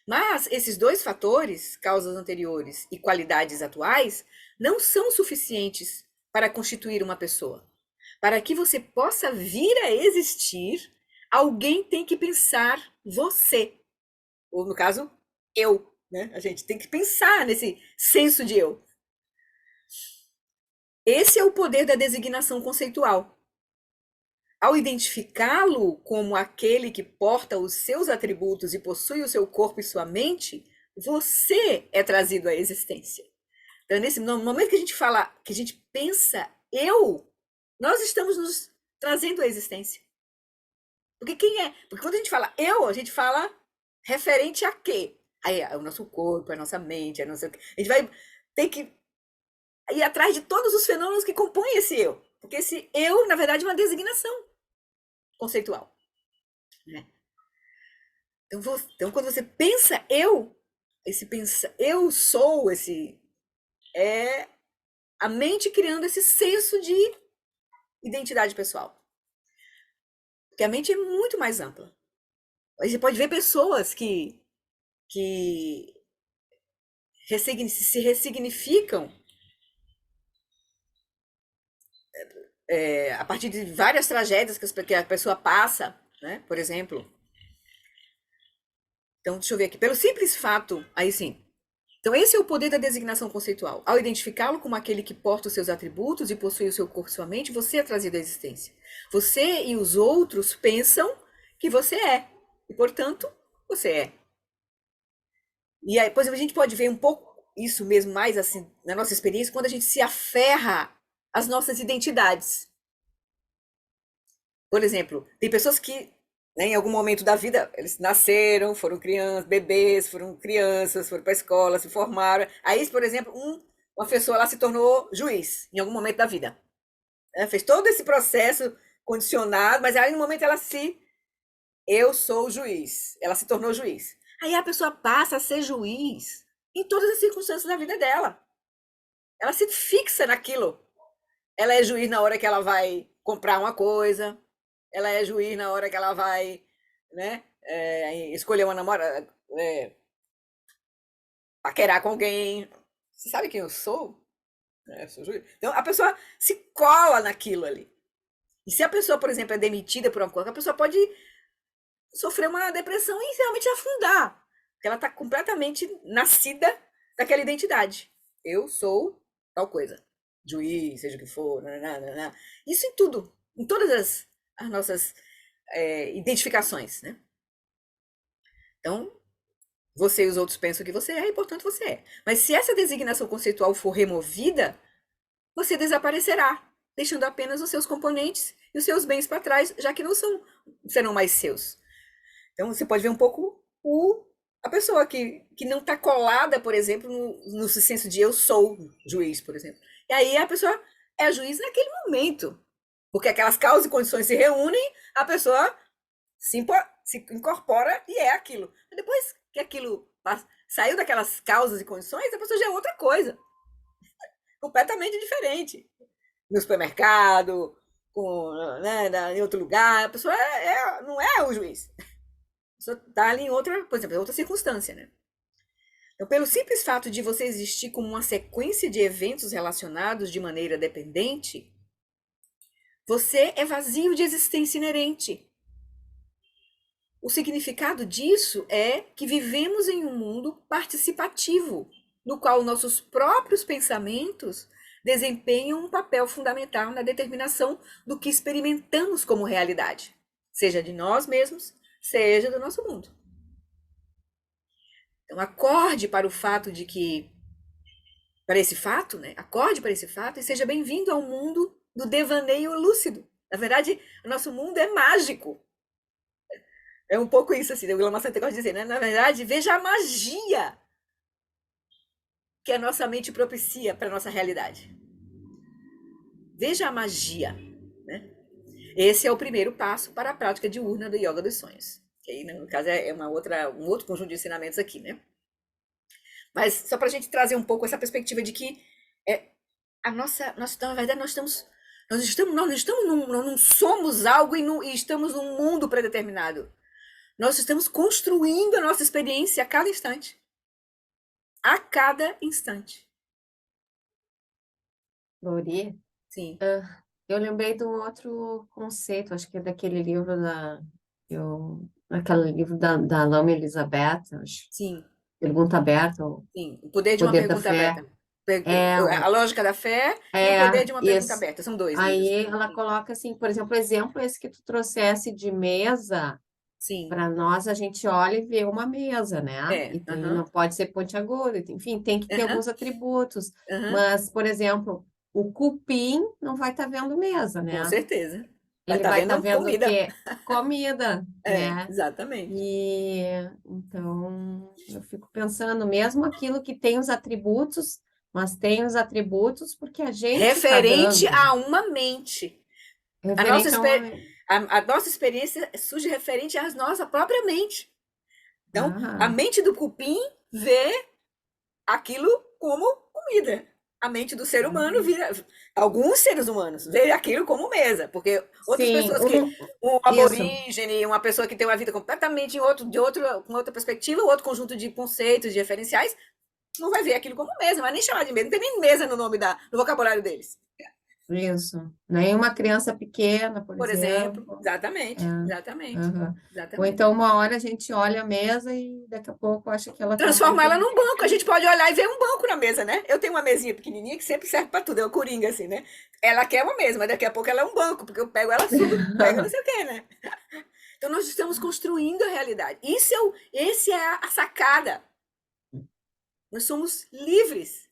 Mas esses dois fatores, causas anteriores e qualidades atuais, não são suficientes para constituir uma pessoa. Para que você possa vir a existir, alguém tem que pensar você. Ou, no caso, eu. Né? A gente tem que pensar nesse senso de eu. Esse é o poder da designação conceitual. Ao identificá-lo como aquele que porta os seus atributos e possui o seu corpo e sua mente, você é trazido à existência. Então, no momento que a gente fala, que a gente pensa eu, nós estamos nos trazendo à existência. Porque quem é? Porque quando a gente fala eu, a gente fala referente a quê? Aí é o nosso corpo, a nossa mente, a nossa. A gente vai ter que ir atrás de todos os fenômenos que compõem esse eu. Porque esse eu, na verdade, é uma designação conceitual. Né? Então, quando você pensa eu, esse pensa eu sou, esse é a mente criando esse senso de identidade pessoal. Porque a mente é muito mais ampla. A gente pode ver pessoas que se ressignificam a partir de várias tragédias que a pessoa passa, né? Por exemplo. Então, deixa eu ver aqui. Pelo simples fato, aí sim. Então, esse é o poder da designação conceitual. Ao identificá-lo como aquele que porta os seus atributos e possui o seu corpo e sua mente, você é trazido à existência. Você e os outros pensam que você é. E, portanto, você é. E aí, por exemplo, a gente pode ver um pouco isso mesmo mais assim na nossa experiência quando a gente se aferra às nossas identidades. Por exemplo, tem pessoas que, né, em algum momento da vida, eles nasceram, foram crianças, bebês, foram crianças, foram para a escola, se formaram. Aí, por exemplo, uma pessoa lá se tornou juiz em algum momento da vida. Fez todo esse processo condicionado, mas aí no momento eu sou juiz. Ela se tornou juiz. Aí a pessoa passa a ser juiz em todas as circunstâncias da vida dela. Ela se fixa naquilo. Ela é juiz na hora que ela vai comprar uma coisa, ela é juiz na hora que ela vai, né, escolher uma namorada, paquerar com alguém. Você sabe quem eu sou? Eu sou juiz. Então a pessoa se cola naquilo ali. E se a pessoa, por exemplo, é demitida por uma coisa, a pessoa pode sofrer uma depressão e realmente afundar. Porque ela está completamente nascida daquela identidade. Eu sou tal coisa. Juiz, seja o que for. Nananana. Isso em tudo. Em todas as nossas identificações. Né? Então, você e os outros pensam que você é e, portanto, você é. Mas se essa designação conceitual for removida, você desaparecerá, deixando apenas os seus componentes e os seus bens para trás, já que não serão mais seus. Então, você pode ver um pouco a pessoa que não está colada, por exemplo, no senso de eu sou juiz, por exemplo. E aí a pessoa é juiz naquele momento. Porque aquelas causas e condições se reúnem, a pessoa se incorpora e é aquilo. Mas depois que aquilo saiu daquelas causas e condições, a pessoa já é outra coisa. Completamente diferente. No supermercado, em outro lugar, a pessoa não é o juiz. Só está ali em outra, por exemplo, outra circunstância, né? Então, pelo simples fato de você existir como uma sequência de eventos relacionados de maneira dependente, você é vazio de existência inerente. O significado disso é que vivemos em um mundo participativo, no qual nossos próprios pensamentos desempenham um papel fundamental na determinação do que experimentamos como realidade, seja de nós mesmos, seja do nosso mundo. Então, acorde para o fato de que, para esse fato, né? Acorde para esse fato e seja bem-vindo ao mundo do devaneio lúcido. Na verdade, o nosso mundo é mágico. É um pouco isso, assim, o Lama Santa gosta de dizer, né? Na verdade, veja a magia que a nossa mente propicia para a nossa realidade. Veja a magia, né? Esse é o primeiro passo para a prática diurna do Yoga dos Sonhos. Que aí, no caso, é um outro conjunto de ensinamentos aqui, né? Mas só para a gente trazer um pouco essa perspectiva de que na verdade, nós não somos algo e estamos num mundo predeterminado. Nós estamos construindo a nossa experiência a cada instante. A cada instante. Lori, Sim. Eu lembrei de um outro conceito, acho que é daquele livro aquele livro da Lama Elizabeth, acho, Sim, Pergunta Aberta, O sim. O poder de uma Poder da pergunta Fé. aberta. É, A lógica da fé e o é, poder de uma pergunta isso. aberta. São dois Aí livros. ela coloca assim, por exemplo, esse que tu trouxesse de mesa, Sim, para nós a gente olha e vê uma mesa, né? é. E tem, Aham, não pode ser pontiaguda, enfim, tem que ter aham, alguns atributos. aham. Mas, por exemplo, o cupim não vai estar vendo mesa, Com né? certeza. Vai Ele estar vai estar vendo vendo o comida. quê? Comida, É, né? exatamente. E então eu fico pensando, mesmo aquilo que tem os atributos, mas tem os atributos porque a gente está Referente dando, a uma mente. A nossa, referente a exper- uma. a nossa experiência surge referente à nossa própria mente. Então, a Ah, mente do cupim vê aquilo como comida. A mente do ser humano uhum. vira. Alguns seres humanos veem aquilo como mesa, porque outras Sim, pessoas que. Um isso, aborígene, uma pessoa que tem uma vida completamente com outra perspectiva, outro conjunto de conceitos, de referenciais, não vai ver aquilo como mesa, não vai nem chamar de mesa, não tem nem mesa no nome no vocabulário deles. isso. Nenhuma criança pequena, por Por exemplo, exemplo. É, exatamente, exatamente, aham. Ou exatamente. então uma hora a gente olha a mesa e daqui a pouco acha que ela está Transforma muito ela num grande. banco. A gente pode olhar e ver um banco na mesa, né? Eu tenho uma mesinha pequenininha que sempre serve para tudo, é uma coringa assim, né? Ela quer uma mesa, mas daqui a pouco ela é um banco, porque eu pego ela, subo, pego não sei o quê, né? Então nós estamos construindo a realidade. Esse é a sacada. Nós somos livres,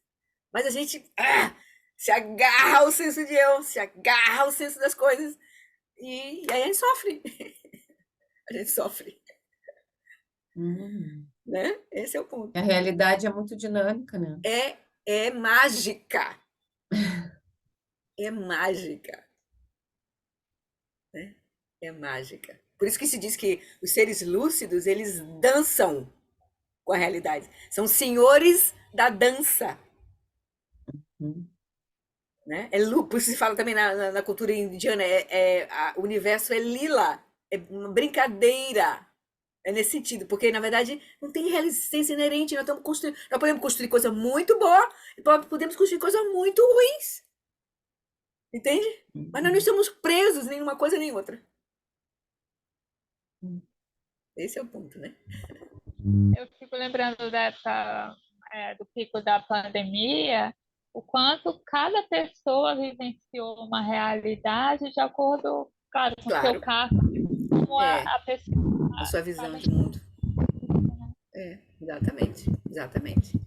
mas a gente se agarra ao senso de eu, se agarra ao senso das coisas e aí a gente sofre. A gente sofre, Hum. né? Esse é o A ponto. realidade é muito dinâmica, né? É mágica, é mágica, né? É mágica. Por isso que se diz que os seres lúcidos, eles dançam com a realidade. São senhores da dança, Hum. né? Por isso se fala também na cultura indiana, o universo é lila, é uma brincadeira. É nesse sentido, porque na verdade não tem resistência inerente, nós podemos construir coisa muito boa e podemos construir coisas muito ruins, entende? Mas nós não estamos presos nem numa coisa nem outra. Esse é o ponto, né? Eu fico lembrando do pico da pandemia, o quanto cada pessoa vivenciou uma realidade de acordo, claro, com o seu Claro, caso, como é a pessoa a sua visão estava. de mundo. É, exatamente, exatamente.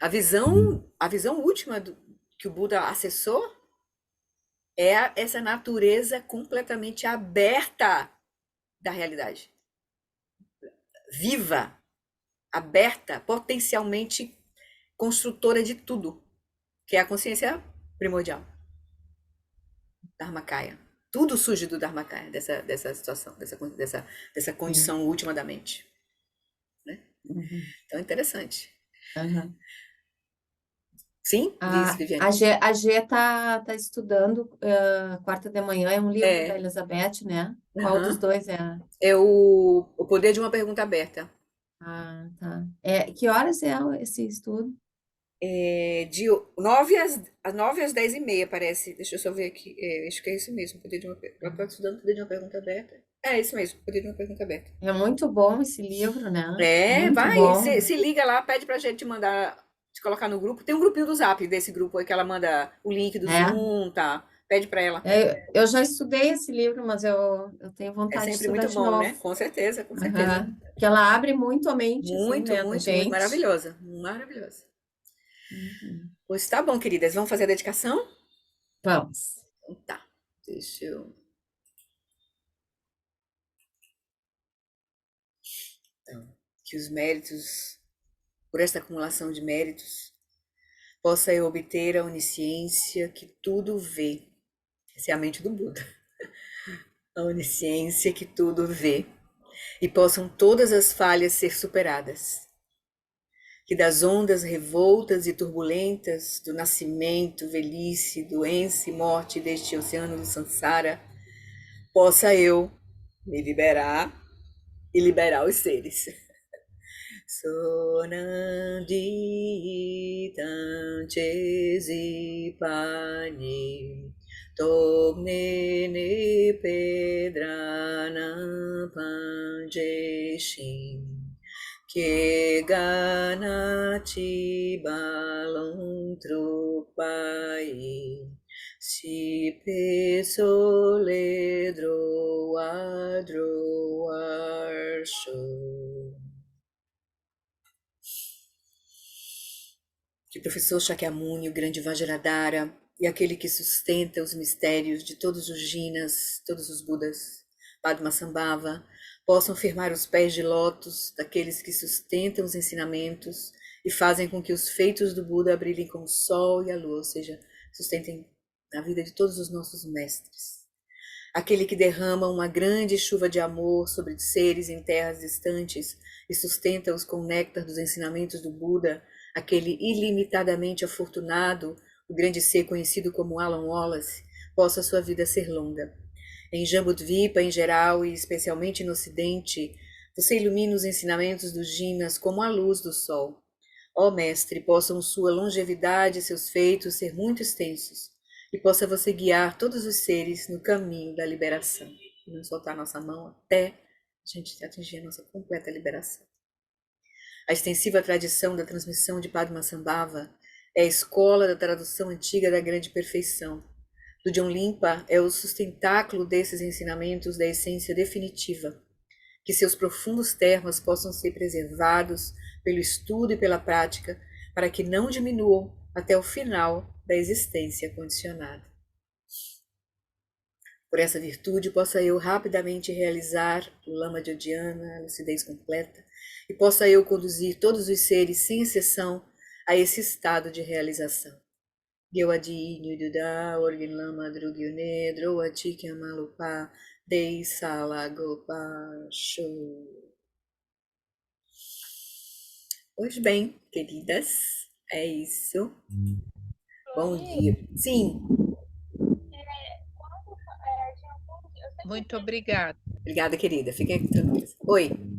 A visão última que o Buda acessou é essa natureza completamente aberta da realidade, viva, aberta, potencialmente construtora de tudo, que é a consciência primordial, Dharmakaya. Tudo surge do Dharmakaya, dessa situação, dessa Sim. condição última da mente. Né? Uhum. Então é interessante. Aham. Sim? Diz, A Viviane. G tá estudando Quarta de Manhã, é um livro da É, Elizabeth, né? Qual dos aham. dois é? É o poder de uma pergunta aberta. Ah, tá. Que horas é esse estudo? De 9 às 10h30, parece. Deixa eu só ver aqui. Acho que é isso mesmo. Ela está estudando poder de uma pergunta aberta. É isso mesmo, poder de uma pergunta aberta. É muito bom esse livro, né? Muito Vai, bom. se liga lá, pede pra gente mandar, te colocar no grupo. Tem um grupinho do Zap desse grupo aí que ela manda o link do É. Zoom, tá? Pede pra ela. Eu já estudei esse livro, mas eu tenho É vontade de sempre estudar muito de bom, novo. né? Com certeza, com certeza. Aham. Que ela abre muito a mente, assim, Muito, né, da muito, muito gente. maravilhosa. Maravilhosa. Uhum. Pois tá bom, queridas. Vamos fazer a dedicação? Vamos. Então tá. Deixa eu. Então, que os méritos, por esta acumulação de méritos, possa eu obter a onisciência que tudo vê. Essa é a mente do Buda. A onisciência que tudo vê. E possam todas as falhas ser superadas. Que das ondas revoltas e turbulentas do nascimento, velhice, doença e morte deste oceano do Sansara, possa eu me liberar e liberar os seres. Sonanditam chesi pani Tomnene Pedrana Panjeshin que ganati balon trupai si peso ledro adro arsho. Que o professor Shakyamuni, o grande Vajradhara, e aquele que sustenta os mistérios de todos os Jinas, todos os Budas, Padmasambhava, possam firmar os pés de lótus daqueles que sustentam os ensinamentos e fazem com que os feitos do Buda brilhem como o sol e a lua, ou seja, sustentem a vida de todos os nossos mestres. Aquele que derrama uma grande chuva de amor sobre seres em terras distantes e sustenta-os com o néctar dos ensinamentos do Buda, aquele ilimitadamente afortunado, o grande ser conhecido como Alan Wallace, possa sua vida ser longa. Em Jambudvipa, em geral, e especialmente no Ocidente, você ilumina os ensinamentos dos Jinas como a luz do sol. Ó Mestre, possam sua longevidade e seus feitos ser muito extensos, e possa você guiar todos os seres no caminho da liberação, e não soltar nossa mão até a gente atingir a nossa completa liberação. A extensiva tradição da transmissão de Padmasambhava é a escola da tradução antiga da grande perfeição. Do John Limpa é o sustentáculo desses ensinamentos da essência definitiva. Que seus profundos termos possam ser preservados pelo estudo e pela prática, para que não diminuam até o final da existência condicionada. Por essa virtude, possa eu rapidamente realizar o Lama de Odiana, a lucidez completa, e possa eu conduzir todos os seres, sem exceção, a esse estado de realização. Gyawadi Nyududa Orgin Lama Drugyune Droati Kyamalupa Dei Sala Gopa Show. Pois bem, queridas, é isso. Bom dia. Sim. Muito obrigada. Obrigada, querida. Fiquem tranquilos. Oi.